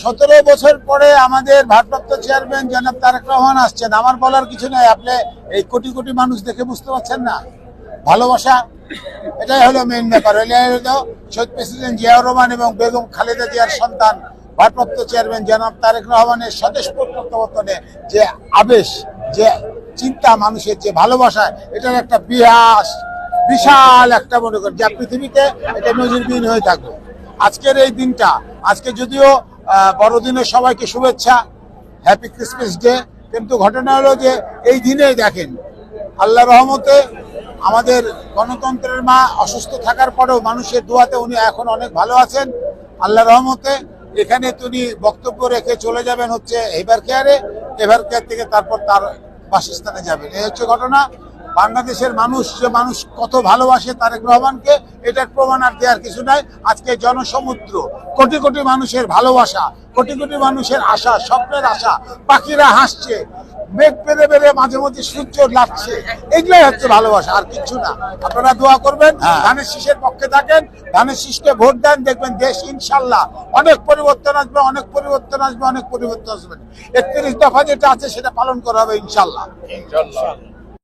17 বছর পরে আমাদের ভারপ্রাপ্ত চেয়ারম্যান জনাব তারেক রহমান আসছেন। আমার বলার কিছু নাই, আপনি এই কোটি কোটি মানুষ দেখে বুঝতে পারছেন না ভালোবাসা। এটাই হলো মেইন ব্যাপার। এটাই হলো শহীদ প্রেসিডেন্ট জিয়াউর রহমান এবং বেগম খালেদা জিয়ার সন্তান ভারপ্রাপ্ত চেয়ারম্যান জনাব তারেক রহমানের স্বদেশ প্রত্যাবর্তনে যে আবেশ, যে চিন্তা, মানুষের যে ভালোবাসা, এটার একটা বিশাল একটা মনে করেন যা পৃথিবীতে এটা নজিরবিহীন হয়ে থাকবে। আজকের এই দিনটা, আজকে যদিও বড়দিনের সবাইকে শুভেচ্ছা, হ্যাপি ক্রিসমাস ডে, কিন্তু ঘটনা হলো যে এই দিনে দেখেন আল্লাহ রহমতে আমাদের গণতন্ত্রের মা অসুস্থ থাকার পরেও মানুষের দোয়াতে উনি এখন অনেক ভালো আছেন আল্লাহ রহমতে। এখানে তিনি বক্তব্য রেখে চলে যাবেন হচ্ছে এভার কেয়ারে, এভার কেয়ার থেকে তারপর তার বাসস্থানে যাবেন। এই হচ্ছে ঘটনা। বাংলাদেশের মানুষ কত ভালোবাসে তারেক রহমানকে, এটার প্রমাণ আর দেওয়ার কিছু নাই। আজকে জনসমুদ্র, কোটি কোটি মানুষের ভালোবাসা, কোটি কোটি মানুষের আশা, স্বপ্নের আশা, পাখিরা হাসছে, মেঘ পেরে পেরে মাঝে মধ্যে সূর্য লাগছে, এগুলাই হচ্ছে ভালোবাসা, আর কিছু না। আপনারা দোয়া করবেন, ধানের শীষের পক্ষে থাকেন, ধানের শীষকে ভোট দেন, দেখবেন দেশ ইনশাল্লাহ অনেক পরিবর্তন আসবে, অনেক পরিবর্তন আসবে, অনেক পরিবর্তন আসবে। 31 দফা যেটা আছে সেটা পালন করা হবে ইনশাল্লাহ।